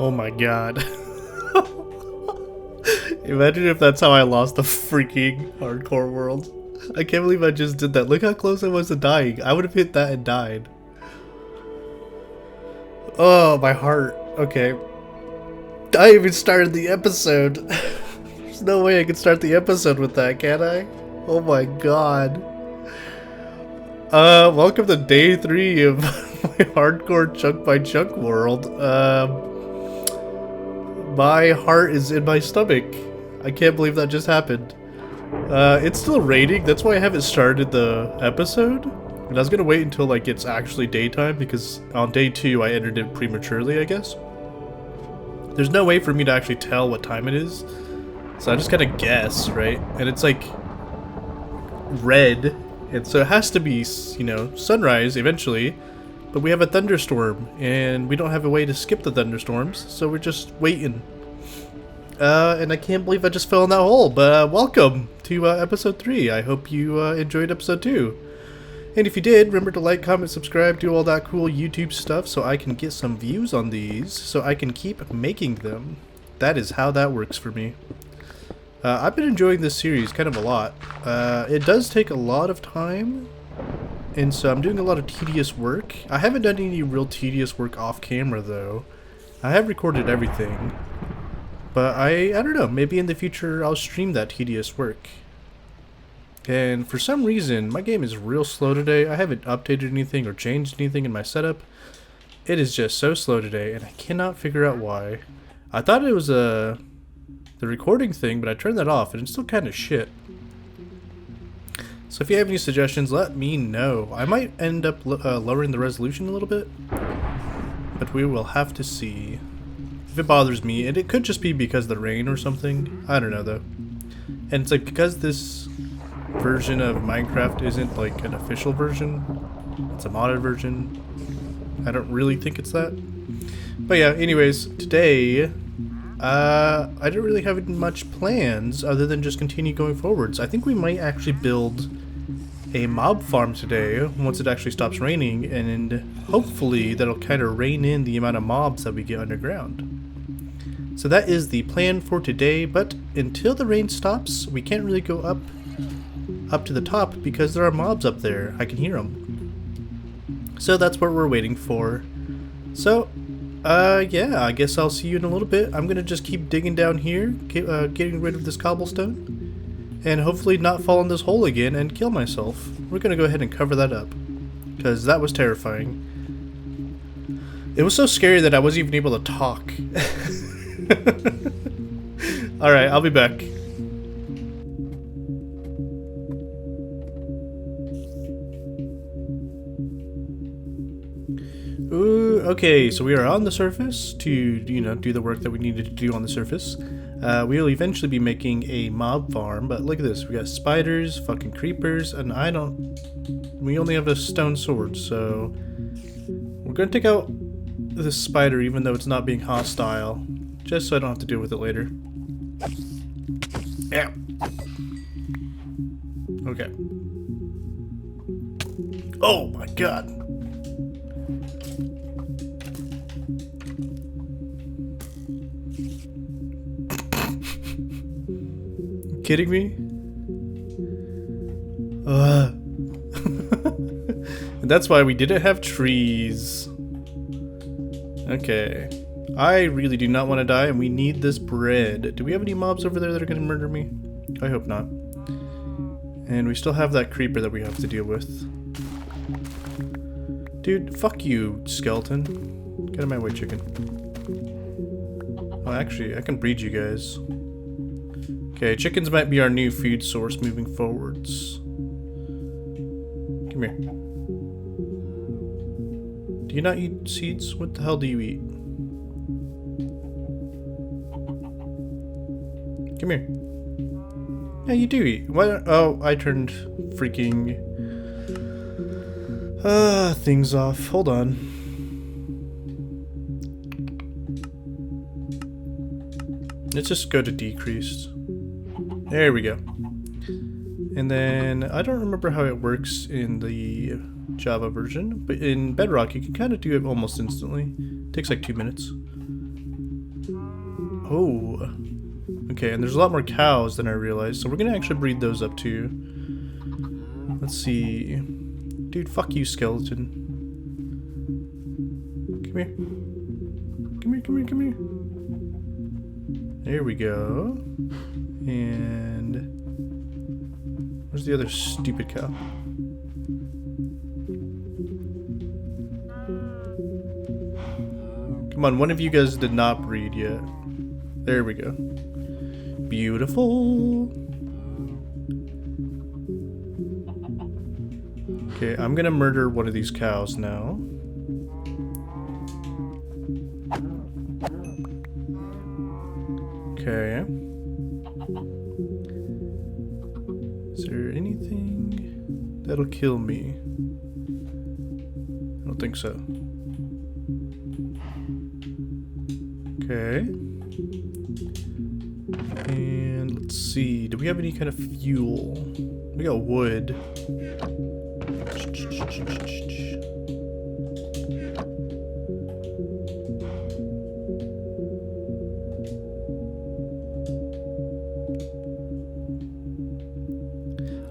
Oh my god. Imagine if that's how I lost the freaking hardcore world. I can't believe I just did that. Look how close I was to dying. I would have hit that and died. Oh, my heart. Okay. I even started the episode. There's no way I can start the episode with that, can I? Oh my god. Welcome to day 3 of my hardcore chunk by chunk world. My heart is in my stomach. I can't believe that just happened. It's still raining, that's why I haven't started the episode. And I was gonna wait until like it's actually daytime because on day 2 I ended it prematurely, I guess. There's no way for me to actually tell what time it is. So I just gotta guess, right? And it's like red. And so it has to be, you know, sunrise eventually. But we have a thunderstorm and we don't have a way to skip the thunderstorms. So we're just waiting. And I can't believe I just fell in that hole. But welcome to episode 3. I hope you enjoyed episode 2. And if you did, remember to like, comment, subscribe, do all that cool YouTube stuff so I can get some views on these, so I can keep making them. That is how that works for me. I've been enjoying this series kind of a lot. It does take a lot of time, and so I'm doing a lot of tedious work. I haven't done any real tedious work off camera though. I have recorded everything, but I don't know, maybe in the future I'll stream that tedious work. And for some reason, my game is real slow today. I haven't updated anything or changed anything in my setup. It is just so slow today, and I cannot figure out why. I thought it was the recording thing, but I turned that off, and it's still kind of shit. So if you have any suggestions, let me know. I might end up lowering the resolution a little bit, but we will have to see. If it bothers me, and it could just be because of the rain or something. I don't know, though. And it's like, because this version of Minecraft isn't like an official version, it's a modded version. I don't really think it's that. But yeah, anyways, today I don't really have much plans other than just continue going forwards. I think we might actually build a mob farm today once it actually stops raining, and hopefully that'll kind of rein in the amount of mobs that we get underground. So that is the plan for today, but until the rain stops, we can't really go up to the top because there are mobs up there. I can hear them. So that's what we're waiting for. So, yeah, I guess I'll see you in a little bit. I'm gonna just keep digging down here, getting rid of this cobblestone, and hopefully not fall in this hole again and kill myself. We're gonna go ahead and cover that up, because that was terrifying. It was so scary that I wasn't even able to talk. Alright, I'll be back. Ooh, okay, so we are on the surface to, you know, do the work that we needed to do on the surface. We'll eventually be making a mob farm, but look at this. We got spiders, fucking creepers, and we only have a stone sword, so we're gonna take out this spider even though it's not being hostile, just so I don't have to deal with it later. Yeah. Okay. Oh my god. Kidding me? And that's why we didn't have trees. Okay. I really do not want to die, and we need this bread. Do we have any mobs over there that are going to murder me? I hope not. And we still have that creeper that we have to deal with. Dude, fuck you, skeleton. Get out of my way, chicken. Oh, actually, I can breed you guys. Okay, chickens might be our new food source moving forwards. Come here. Do you not eat seeds? What the hell do you eat? Come here. Yeah, you do eat. What? Oh, I turned freaking things off. Hold on. Let's just go to decreased. There we go. And then, I don't remember how it works in the Java version, but in Bedrock you can kind of do it almost instantly. It takes like 2 minutes. Oh. Okay, and there's a lot more cows than I realized, so we're gonna actually breed those up too. Let's see. Dude, fuck you, skeleton. Come here. Come here, come here, come here. There we go. And where's the other stupid cow? Come on, one of you guys did not breed yet. There we go. Beautiful. Okay, I'm gonna murder one of these cows now. Okay. Is there anything that'll kill me? I don't think so. Okay. And let's see. Do we have any kind of fuel? We got wood.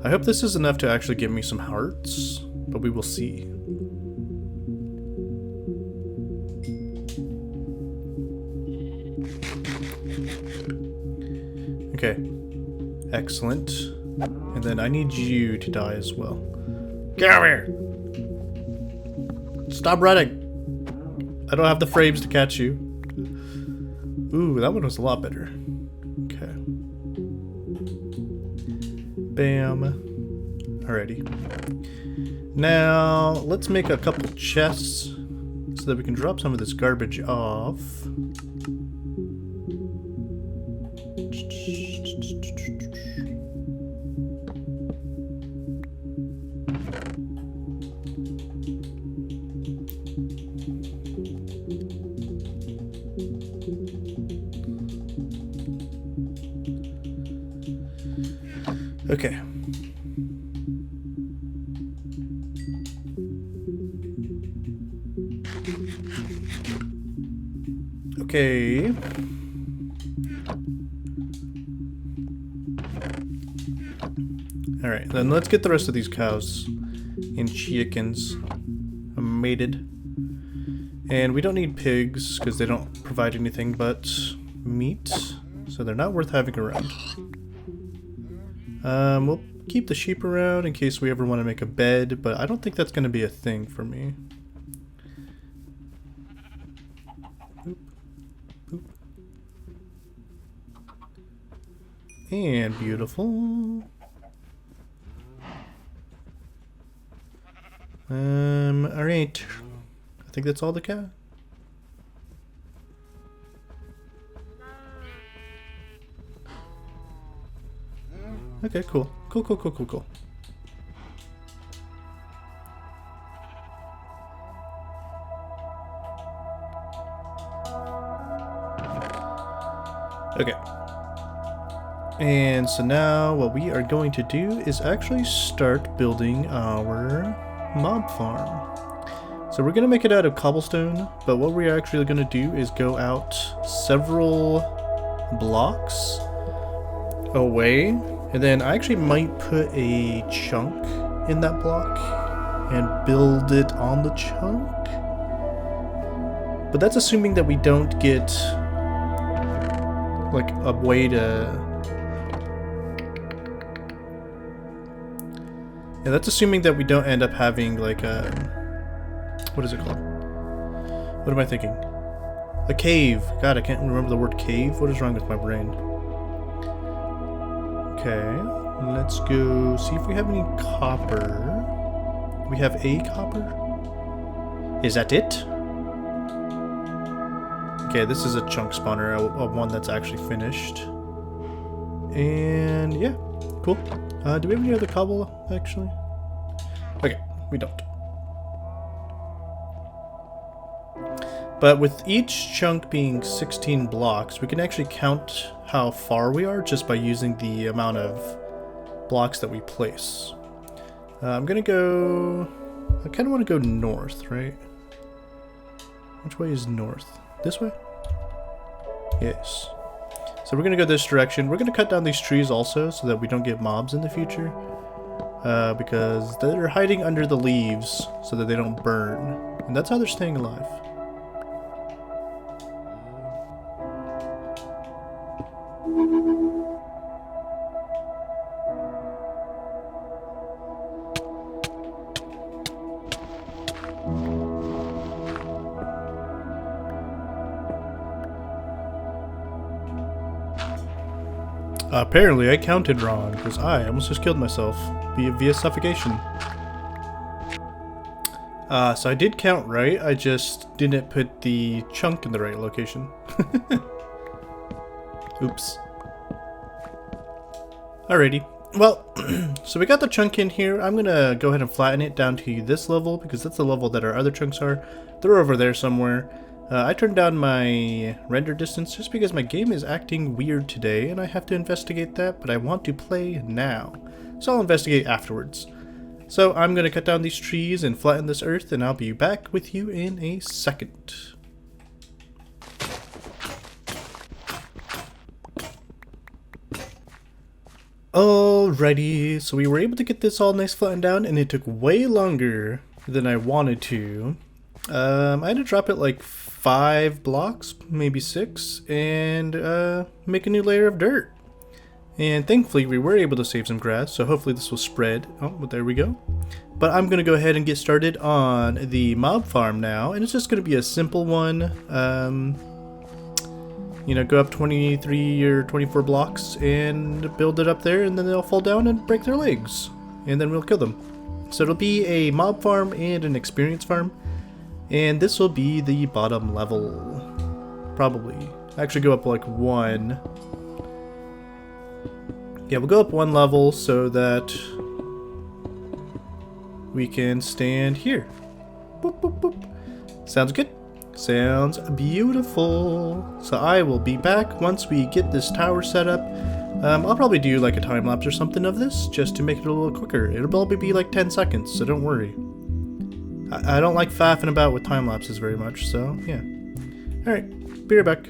I hope this is enough to actually give me some hearts, but we will see. Okay. Excellent. And then I need you to die as well. Get over here! Stop running! I don't have the frames to catch you. Ooh, that one was a lot better. Okay. Bam. Alrighty. Now, let's make a couple chests so that we can drop some of this garbage off. Okay. Okay. Alright, then let's get the rest of these cows and chickens mated. And we don't need pigs because they don't provide anything but meat, so they're not worth having around. We'll keep the sheep around in case we ever want to make a bed, but I don't think that's going to be a thing for me. Boop. Boop. And beautiful. Alright. I think that's all the cat. Okay, cool. Cool, cool, cool, cool, cool. Okay. And so now what we are going to do is actually start building our mob farm. So we're going to make it out of cobblestone, but what we're actually going to do is go out several blocks away. And then I actually might put a chunk in that block and build it on the chunk. But that's assuming that we don't get like a way to... Yeah, that's assuming that we don't end up having like a... What is it called? What am I thinking? A cave. God, I can't remember the word cave. What is wrong with my brain? Okay, let's go see if we have any copper. We have a copper? Is that it? Okay, this is a chunk spawner, a one that's actually finished. And yeah, cool. Do we have any other cobble, actually? Okay, we don't. But with each chunk being 16 blocks, we can actually count how far we are just by using the amount of blocks that we place. I'm gonna go... I kind of want to go north, right? Which way is north? This way? Yes. So we're gonna go this direction. We're gonna cut down these trees also so that we don't get mobs in the future. Because they're hiding under the leaves so that they don't burn. And that's how they're staying alive. Apparently I counted wrong, because I almost just killed myself via suffocation. So I did count right, I just didn't put the chunk in the right location. Oops. Alrighty. Well, so we got the chunk in here. I'm gonna go ahead and flatten it down to this level, because that's the level that our other chunks are. They're over there somewhere. I turned down my render distance just because my game is acting weird today and I have to investigate that, but I want to play now. So I'll investigate afterwards. So I'm going to cut down these trees and flatten this earth, and I'll be back with you in a second. Alrighty, so we were able to get this all nice flattened down, and it took way longer than I wanted to. I had to drop it like 5 blocks, maybe 6, and make a new layer of dirt. And thankfully we were able to save some grass, so hopefully this will spread. Oh, well, there we go. But I'm going to go ahead and get started on the mob farm now, and it's just going to be a simple one. You know, go up 23 or 24 blocks and build it up there, and then they'll fall down and break their legs. And then we'll kill them. So it'll be a mob farm and an experience farm. And this will be the bottom level. Probably. Actually go up like 1. Yeah, we'll go up 1 level so that we can stand here. Boop, boop, boop. Sounds good. Sounds beautiful. So I will be back once we get this tower set up. I'll probably do like a time lapse or something of this just to make it a little quicker. It'll probably be like 10 seconds, so don't worry. I don't like faffing about with time lapses very much, so yeah. Alright, be right back.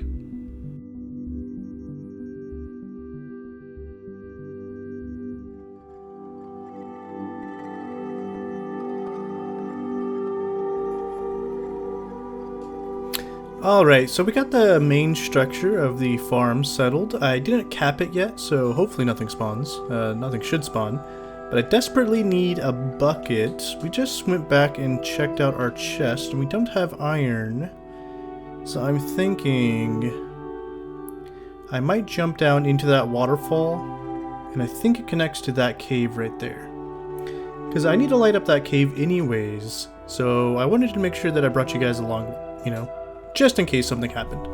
Alright, so we got the main structure of the farm settled. I didn't cap it yet, so hopefully nothing spawns. Nothing should spawn. But I desperately need a bucket. We just went back and checked out our chest, and we don't have iron. So I'm thinking I might jump down into that waterfall, and I think it connects to that cave right there. Because I need to light up that cave anyways, so I wanted to make sure that I brought you guys along, you know, just in case something happened.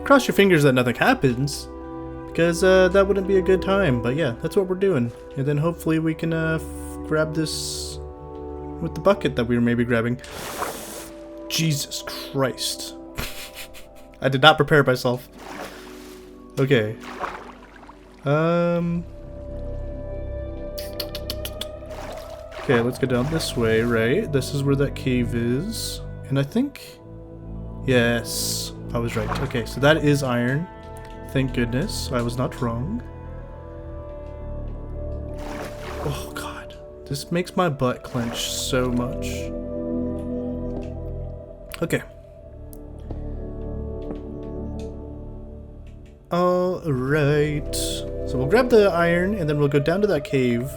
Cross your fingers that nothing happens, because that wouldn't be a good time, but yeah, that's what we're doing. And then hopefully we can grab this with the bucket that we were maybe grabbing. Jesus Christ. I did not prepare myself. Okay. Okay, let's go down this way, right? This is where that cave is. And I think... Yes, I was right. Okay, so that is iron. Thank goodness, I was not wrong. Oh god, this makes my butt clench so much. Okay. Alright. So we'll grab the iron and then we'll go down to that cave,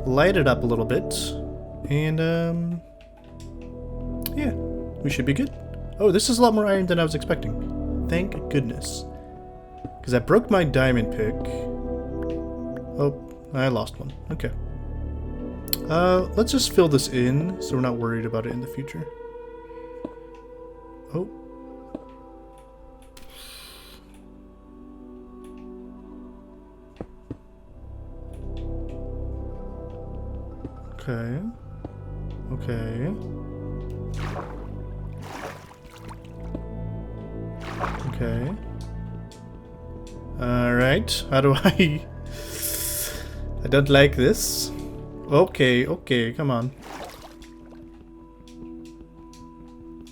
light it up a little bit, and yeah, we should be good. Oh, this is a lot more iron than I was expecting. Thank goodness. Because I broke my diamond pick. Oh, I lost one. Okay. Let's just fill this in so we're not worried about it in the future. Oh. Okay. Okay. Okay. Alright, how do I... I don't like this. Okay, okay, come on.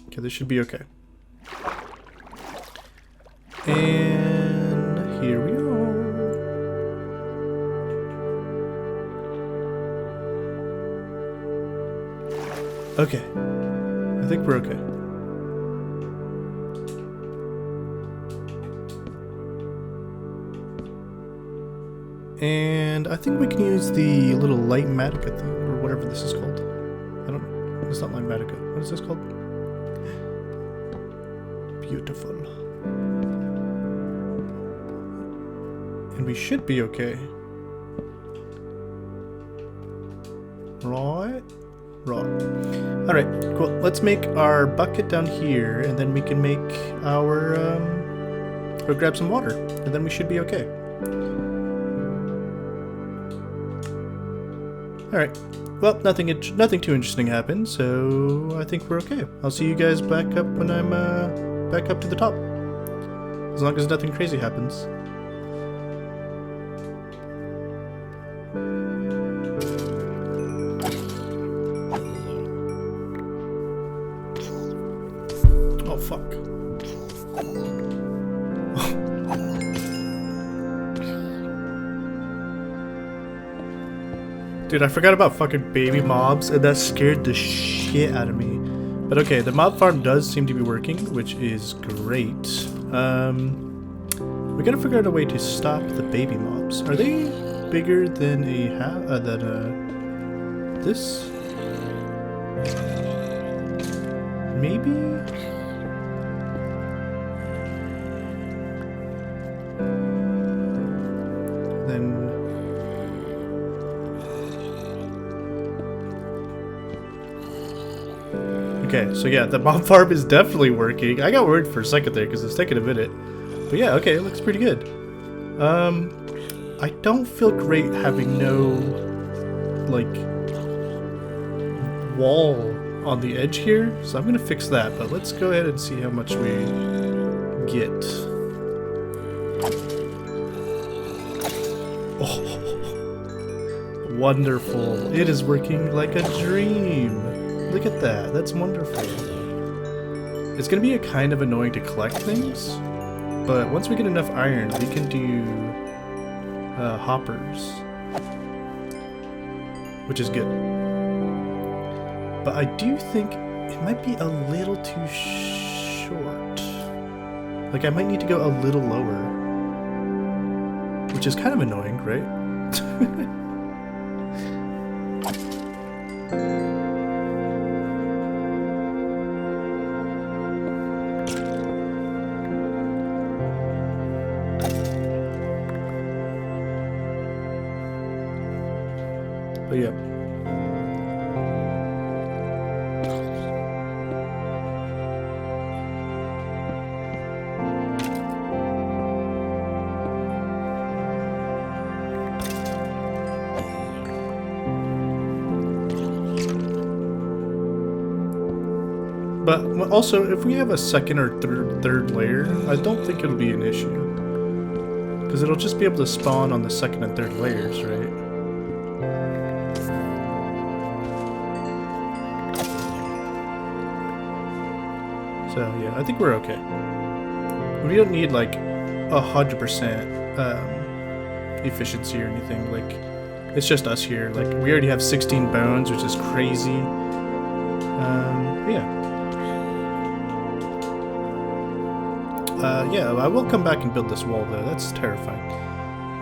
Okay, this should be okay. And... Okay. I think we're okay. And I think we can use the little light matica thing, or whatever this is called. I don't... It's not light matica. What is this called? Beautiful. And we should be okay. Right? Right. Alright, cool. Let's make our bucket down here, and then we can make our, or grab some water, and then we should be okay. Alright. Well, nothing too interesting happened, so I think we're okay. I'll see you guys back up when I'm, back up to the top. As long as nothing crazy happens. Oh, fuck. Dude, I forgot about fucking baby mobs, and that scared the shit out of me. But okay, the mob farm does seem to be working, which is great. We gotta figure out a way to stop the baby mobs. Are they bigger than this? Maybe? Then... Okay, so yeah, the mob farm is definitely working. I got worried for a second there because it's taking a minute. But yeah, okay, it looks pretty good. I don't feel great having no, like, wall on the edge here. So I'm gonna fix that, but let's go ahead and see how much we get. Oh, wonderful. It is working like a dream. Look at that. That's wonderful. It's going to be kind of annoying to collect things, but once we get enough iron, we can do hoppers, which is good. But I do think it might be a little too short. Like, I might need to go a little lower, which is kind of annoying, right? But yeah. But also, if we have a second or third layer, I don't think it'll be an issue. Because it'll just be able to spawn on the second and third layers, right? So yeah, I think we're okay. We don't need like 100% efficiency or anything. Like, it's just us here. Like, we already have 16 bones, which is crazy. Yeah. Yeah, I will come back and build this wall though. That's terrifying.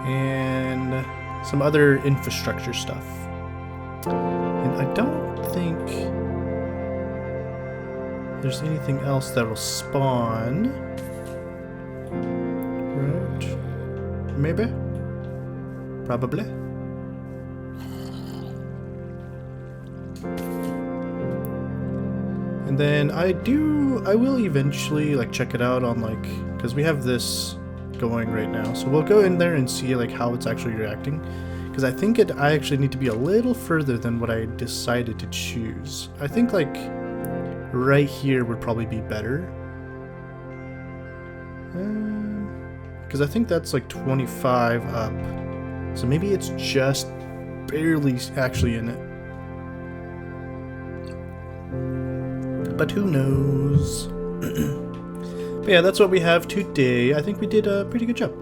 And some other infrastructure stuff. And I don't think there's anything else that will spawn. Right. Maybe? Probably. And then I will eventually like check it out on like, because we have this going right now. So we'll go in there and see like how it's actually reacting. Because I think I actually need to be a little further than what I decided to choose. I think like right here would probably be better. Because I think that's like 25 up. So maybe it's just barely actually in it. But who knows? But yeah, that's what we have today. I think we did a pretty good job.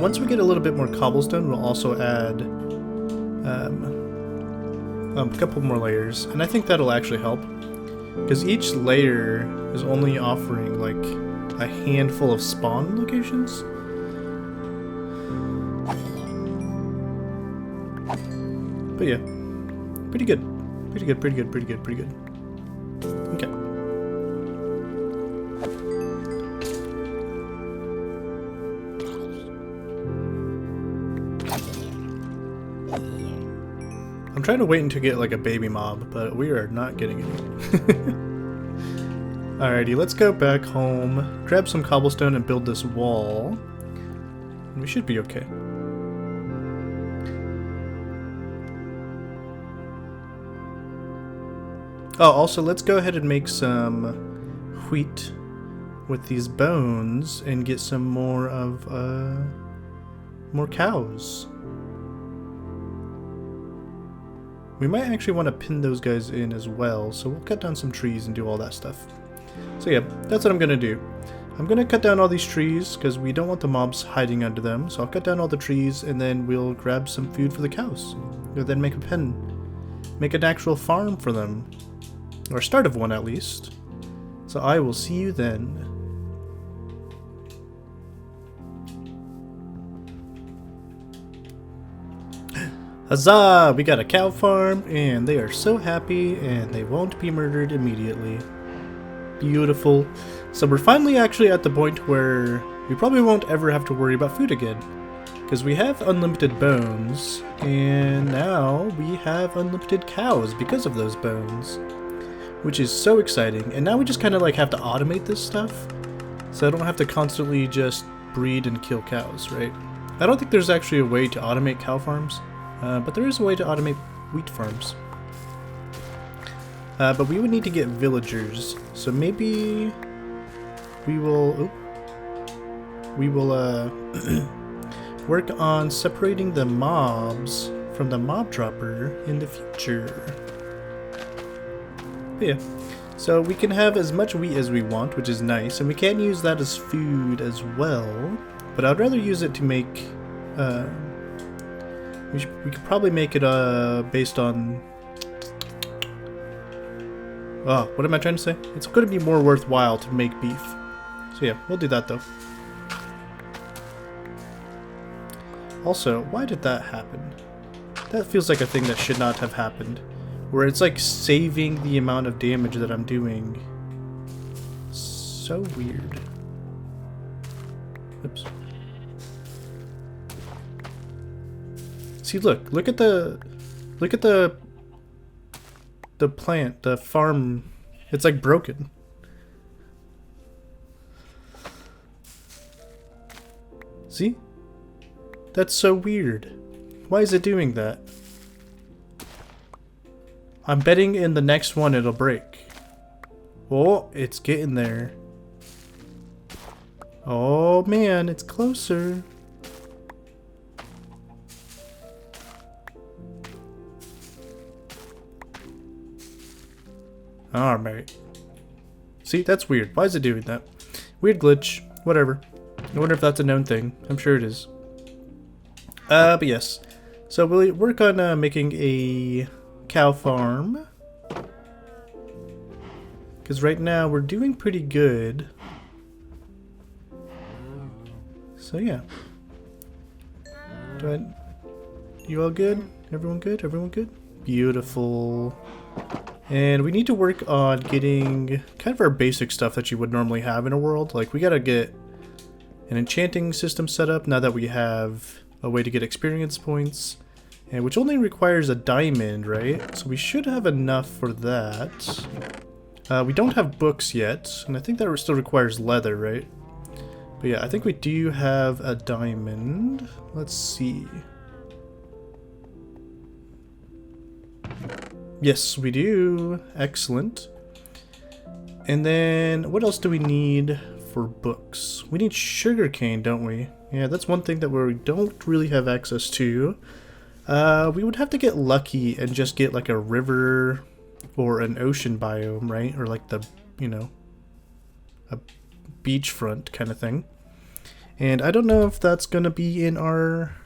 Once we get a little bit more cobblestone, we'll also add A couple more layers, and I think that'll actually help. Because each layer is only offering like a handful of spawn locations. But yeah, pretty good. Pretty good, pretty good, pretty good, pretty good. Okay. I'm trying to wait until get like a baby mob, but we are not getting any. Alrighty, let's go back home, grab some cobblestone and build this wall. We should be okay. Oh, also let's go ahead and make some wheat with these bones and get some more of, more cows. We might actually want to pin those guys in as well, so we'll cut down some trees and do all that stuff. So yeah, that's what I'm gonna do. I'm gonna cut down all these trees because we don't want the mobs hiding under them, so I'll cut down all the trees and then we'll grab some food for the cows. And then make a pen. Make an actual farm for them. Or start of one at least. So I will see you then. Huzzah! We got a cow farm and they are so happy and they won't be murdered immediately. Beautiful. So we're finally actually at the point where we probably won't ever have to worry about food again. Because we have unlimited bones and now we have unlimited cows because of those bones. Which is so exciting, and now we just kind of like have to automate this stuff, so I don't have to constantly just breed and kill cows, right? I don't think there's actually a way to automate cow farms, but there is a way to automate wheat farms. But we would need to get villagers, so maybe we will work on separating the mobs from the mob dropper in the future. But yeah, so we can have as much wheat as we want, which is nice, and we can use that as food as well, but I'd rather use it to make, we could probably make it based on, oh, what am I trying to say? It's going to be more worthwhile to make beef. So yeah, we'll do that though. Also, why did that happen? That feels like a thing that should not have happened. Where it's like saving the amount of damage that I'm doing. So weird. Oops. See, look at the plant, the farm. It's like broken. See? That's so weird. Why is it doing that? I'm betting in the next one it'll break. Oh, it's getting there. Oh man, it's closer. Alright. See, that's weird. Why is it doing that? Weird glitch. Whatever. I wonder if that's a known thing. I'm sure it is. But yes. So we'll work on making a cow farm, because right now we're doing pretty good. So yeah. You all good? Everyone good? Everyone good? Beautiful. And we need to work on getting kind of our basic stuff that you would normally have in a world. Like we gotta get an enchanting system set up now that we have a way to get experience points. And which only requires a diamond, right? So we should have enough for that. We don't have books yet, and I think that still requires leather, right? But yeah, I think we do have a diamond. Let's see. Yes, we do. Excellent. And then, what else do we need for books? We need sugarcane, don't we? Yeah, that's one thing that we don't really have access to. We would have to get lucky and just get like a river or an ocean biome, right? Or like the, you know, a beachfront kind of thing. And I don't know if that's gonna be in our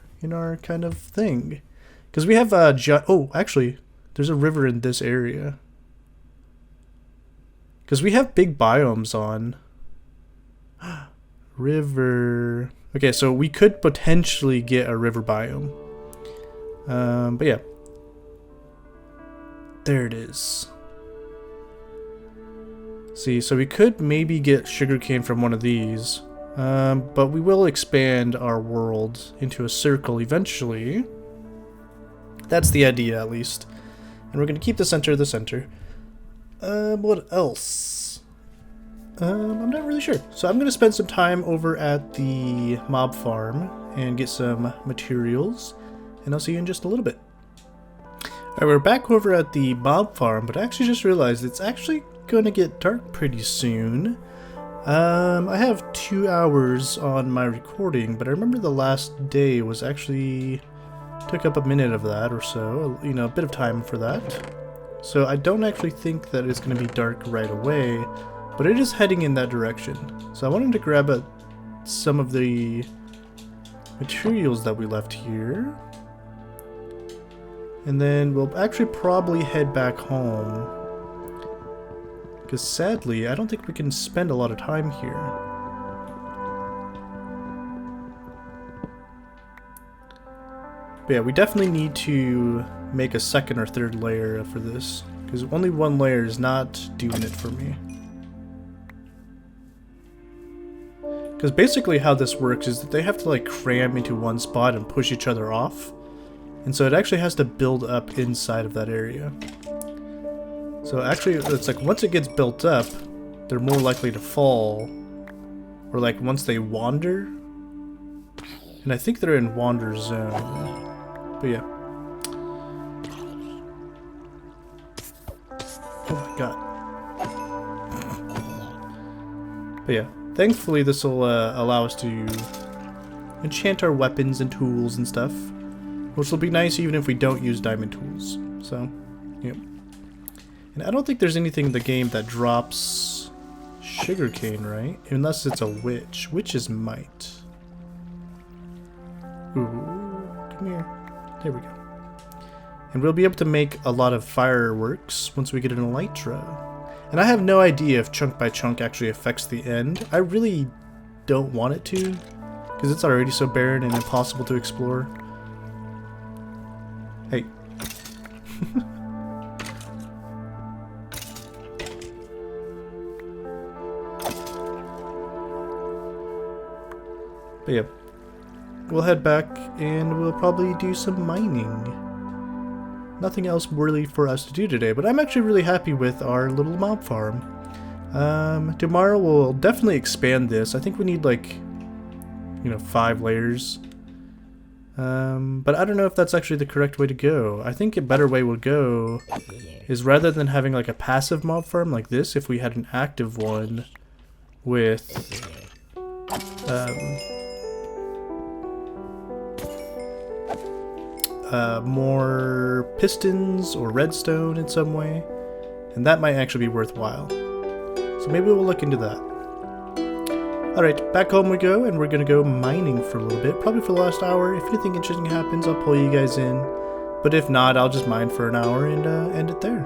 kind of thing, because we have oh, actually, There's a river in this area. Because we have big biomes on. River. Okay, so we could potentially get a river biome. But yeah. There it is. See, so we could maybe get sugarcane from one of these. But we will expand our world into a circle eventually. That's the idea, at least. And we're going to keep the center of the center. What else? I'm not really sure. So I'm going to spend some time over at the mob farm and get some materials. And I'll see you in just a little bit. Alright, we're back over at the mob farm, but I actually just realized it's actually going to get dark pretty soon. I have 2 hours on my recording, but I remember the last day was actually took up a minute of that or so, you know, a bit of time for that. So I don't actually think that it's going to be dark right away, but it is heading in that direction. So I wanted to grab some of the materials that we left here. And then we'll actually probably head back home. Because sadly, I don't think we can spend a lot of time here. But yeah, we definitely need to make a second or third layer for this. Because only one layer is not doing it for me. Because basically how this works is that they have to like cram into one spot and push each other off. And so it actually has to build up inside of that area. So actually, it's like once it gets built up, they're more likely to fall. Or like once they wander. And I think they're in wander zone. But yeah. Oh my god. But yeah, thankfully this will allow us to enchant our weapons and tools and stuff. Which will be nice even if we don't use diamond tools. So, yep. And I don't think there's anything in the game that drops sugarcane, right? Unless it's a witch. Witches might. Ooh, come here. There we go. And we'll be able to make a lot of fireworks once we get an elytra. And I have no idea if chunk by chunk actually affects the end. I really don't want it to, because it's already so barren and impossible to explore. Hey. But yeah, we'll head back and we'll probably do some mining. Nothing else really for us to do today, but I'm actually really happy with our little mob farm. Tomorrow we'll definitely expand this. I think we need like, 5 layers. But I don't know if that's actually the correct way to go. I think a better way would go is rather than having like a passive mob farm like this, if we had an active one with more pistons or redstone in some way, and that might actually be worthwhile. So maybe we'll look into that. Alright, back home we go, and we're gonna go mining for a little bit, probably for the last hour. If anything interesting happens, I'll pull you guys in, but if not, I'll just mine for an hour and end it there.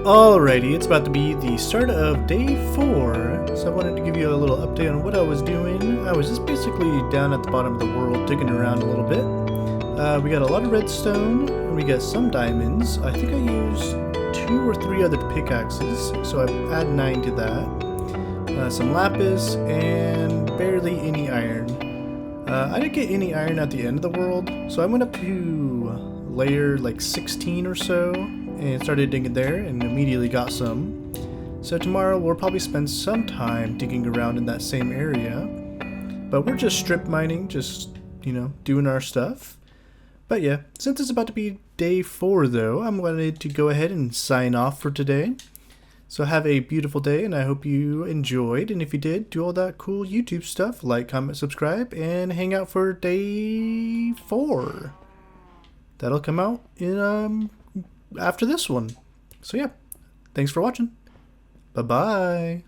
Alrighty, it's about to be the start of day 4, so I wanted to give you a little update on what I was doing. I was just basically down at the bottom of the world, digging around a little bit. We got a lot of redstone, and we got some diamonds. I think I used 2 or 3 other pickaxes, so I add 9 to that. Some lapis, and barely any iron. I didn't get any iron at the end of the world, so I went up to layer like 16 or so and started digging there and immediately got some. So tomorrow we'll probably spend some time digging around in that same area. But we're just strip mining, just, you know, doing our stuff. But yeah, since it's about to be day 4 though, I'm wanted to go ahead and sign off for today. So have a beautiful day, and I hope you enjoyed. And if you did, do all that cool YouTube stuff, like, comment, subscribe, and hang out for day 4. That'll come out in after this one. So yeah, thanks for watching. Bye-bye.